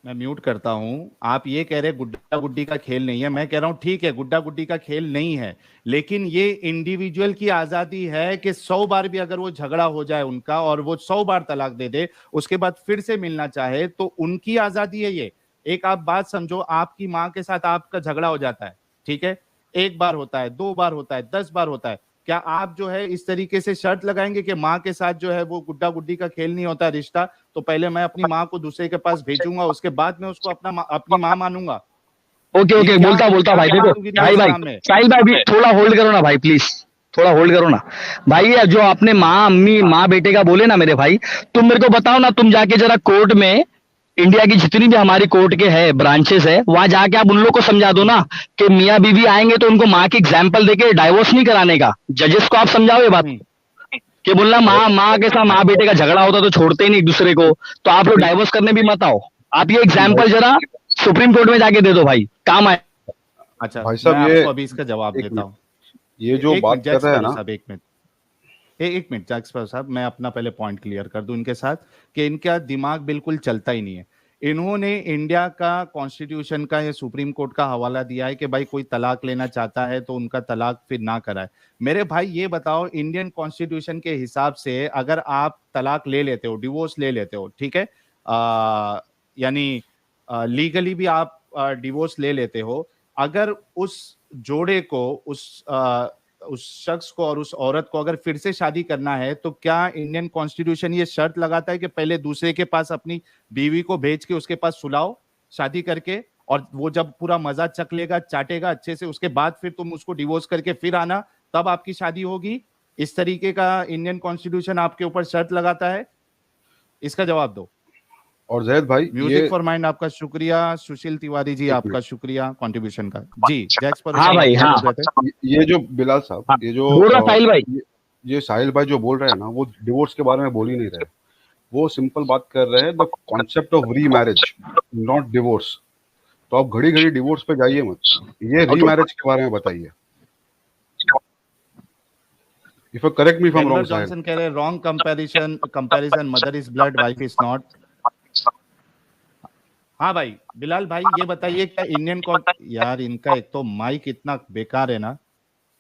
मैं म्यूट करता हूं। आप ये कह रहे गुड्डा गुड्डी का खेल नहीं है, मैं कह रहा हूं ठीक है गुड्डा गुड्डी का खेल नहीं है, लेकिन ये इंडिविजुअल की आजादी है कि 100 बार भी अगर वो झगड़ा हो जाए उनका और वो 100 बार तलाक दे दे, उसके बाद फिर से मिलना चाहे तो उनकी आजादी है ये। एक आप बात समझो, आपकी माँ के साथ आपका झगड़ा हो जाता है, ठीक है, 1 बार होता है, 2 बार होता है, 10 बार होता है, क्या आप जो है इस तरीके से शर्त लगाएंगे कि माँ के साथ जो है वो गुड्डा गुड्डी का खेल नहीं होता रिश्ता, तो पहले मैं अपनी माँ को दूसरे के पास भेजूंगा, उसके बाद मैं उसको अपनी माँ मानूंगा? ओके ओके, बोलता भाई, देखो भाई साहिल भाई अभी थोड़ा होल्ड करो ना भाई, प्लीज थोड़ा होल्ड करो ना भाई। ये जो आपने माँ अम्मी माँ बेटे का बोले ना मेरे भाई, तुम मेरे को बताओ ना, तुम जाके जरा कोर्ट में, इंडिया की जितनी भी हमारी कोर्ट के है ब्रांचेस है, वहां जाके आप उन लोग को समझा दो ना कि मियाँ बीवी आएंगे तो उनको माँ की एग्जाम्पल देके डाइवोर्स नहीं कराने का। जजेस को आप समझाओ ये बात कि बोलना माँ के साथ माँ बेटे का झगड़ा होता तो छोड़ते ही नहीं एक दूसरे को, तो आप लोग डाइवोर्स करने भी मत आओ। आप ये एग्जाम्पल जरा सुप्रीम कोर्ट में जाके दे दो भाई, काम आए। अच्छा भाई साहब, मैं ये आपको अभी इसका जवाब देता हूँ। ये जो बात कर रहे हैं ना, एक मिनट जैक्सपर साहब, मैं अपना पहले पॉइंट क्लियर कर दूं इनके साथ कि इनका दिमाग बिल्कुल चलता ही नहीं है। इन्होंने इंडिया का कॉन्स्टिट्यूशन का या सुप्रीम कोर्ट का हवाला दिया है कि भाई कोई तलाक लेना चाहता है तो उनका तलाक फिर ना कराए। मेरे भाई ये बताओ, इंडियन कॉन्स्टिट्यूशन के हिसाब से अगर आप तलाक ले लेते हो, डिवोर्स ले लेते हो, ठीक है, यानी लीगली भी आप डिवोर्स ले लेते हो, अगर उस जोड़े को उस शख्स को और उस औरत को अगर फिर से शादी करना है तो क्या इंडियन कॉन्स्टिट्यूशन ये शर्त लगाता है कि पहले दूसरे के पास अपनी बीवी को भेज के उसके पास सुलाओ शादी करके, और वो जब पूरा मजा चख लेगा, चाटेगा अच्छे से, उसके बाद फिर तुम उसको डिवोर्स करके फिर आना, तब आपकी शादी होगी? इस तरीके का इंडियन कॉन्स्टिट्यूशन आपके ऊपर शर्त लगाता है? इसका जवाब दो। और जैद भाई, म्यूजिक फॉर माइंड आपका शुक्रिया। सुशील तिवारी जी आपका शुक्रिया कंट्रीब्यूशन का। जी जैक्स पर। हाँ भाई हाँ, ये जो बिलाल साहब, ये जो साहिल भाई, ये साहिल भाई जो बोल रहे हैं ना, वो डिवोर्स के बारे में बोल ही नहीं रहे, वो सिंपल बात कर रहे हैं द कॉन्सेप्ट ऑफ री मैरिज, नॉट डिवोर्स। तो आप घड़ी घड़ी डिवोर्स पे जाइए मत, ये री मैरिज के बारे में बताइए। If you correct me if I am wrong. Johnson कह रहे wrong comparison, mother is blood, wife is not. हाँ भाई बिलाल भाई, ये बताइए क्या इंडियन यार इनका एक तो माइक इतना बेकार है ना।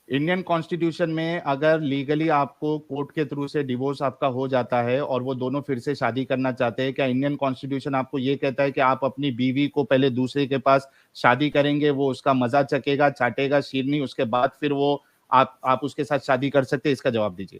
इंडियन कॉन्स्टिट्यूशन में अगर लीगली आपको कोर्ट के थ्रू से डिवोर्स आपका हो जाता है और वो दोनों फिर से शादी करना चाहते हैं, क्या इंडियन कॉन्स्टिट्यूशन आपको ये कहता है कि आप अपनी बीवी को पहले दूसरे के पास शादी करेंगे, वो उसका मजा चखेगा, चाटेगा शीरनी, उसके बाद फिर वो आप उसके साथ शादी कर सकते हैं? इसका जवाब दीजिए।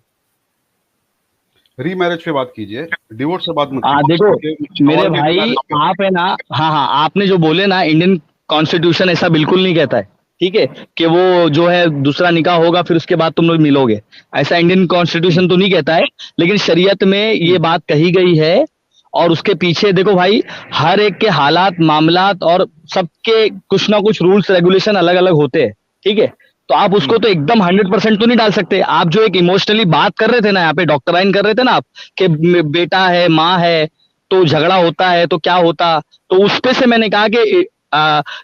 रीमैरिज पे बात कीजिए, डिवोर्स से बात मत कीजिए। देखो मेरे भाई, आप है ना, हाँ आपने जो बोले ना, इंडियन कॉन्स्टिट्यूशन ऐसा बिल्कुल नहीं कहता है, ठीक है, कि वो जो है दूसरा निकाह होगा फिर उसके बाद तुम लोग मिलोगे, ऐसा इंडियन कॉन्स्टिट्यूशन तो नहीं कहता है। लेकिन शरीयत में ये बात कही गई है, और उसके पीछे देखो भाई, हर एक के हालात मामलात और सबके कुछ ना कुछ रूल्स रेगुलेशन अलग अलग होते हैं, ठीक है। तो आप उसको तो एकदम 100% तो नहीं डाल सकते। आप जो एक इमोशनली बात कर रहे थे ना, यहाँ पे डॉक्टराइन कर रहे थे ना आप, कि बेटा है माँ है तो झगड़ा होता है तो क्या होता, तो उस पे से मैंने कहा कि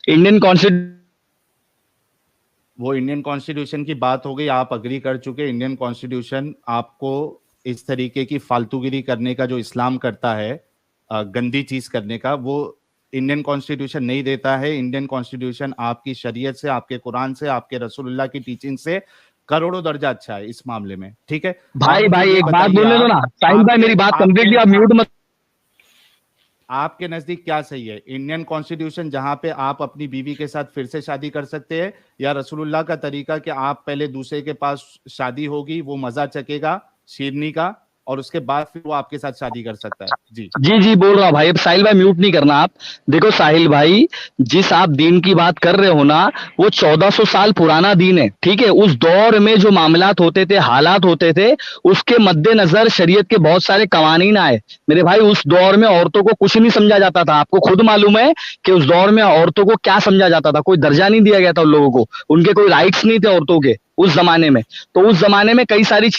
इंडियन कॉन्स्टिट्यूशन, वो इंडियन कॉन्स्टिट्यूशन की बात हो गई, आप अग्री कर चुके। इंडियन कॉन्स्टिट्यूशन आपको इस तरीके की फालतूगिरी करने का जो इस्लाम करता है, गंदी चीज करने का, वो इंडियन कॉन्स्टिट्यूशन नहीं देता है। इंडियन कॉन्स्टिट्यूशन आपकी शरीयत से, आपके कुरान से, आपके रसूलुल्लाह की टीचिंग से करोड़ों दर्जा अच्छा है इस मामले में, ठीक है। भाई एक बात बोलने दो ना साहिल भाई, मेरी बात कंप्लीटली आप म्यूट मत। आपके नजदीक क्या सही है, इंडियन कॉन्स्टिट्यूशन जहां पे आप अपनी बीवी के साथ फिर से शादी कर सकते हैं, या रसूलुल्लाह का तरीका कि आप पहले दूसरे के पास शादी होगी, वो मजा चखेगा शीरनी का, और उसके बाद फिर वो आपके साथ शादी कर सकता है? जी बोल रहा हूँ भाई। अब साहिल भाई म्यूट नहीं करना आप। देखो साहिल भाई, जिस आप दीन की बात कर रहे हो ना, वो 1400 साल पुराना दीन है, ठीक है। उस दौर में जो मामलात होते थे, हालात होते थे, उसके मद्देनजर शरीयत के बहुत सारे कवानीन आए मेरे भाई। उस दौर में औरतों को कुछ नहीं समझा जाता था, आपको खुद मालूम है कि उस दौर में औरतों को क्या समझा जाता था। कोई दर्जा नहीं दिया गया था उन लोगों को, उनके कोई राइट्स नहीं थे औरतों के उस जमाने में। तो उस जमाने में कई सारी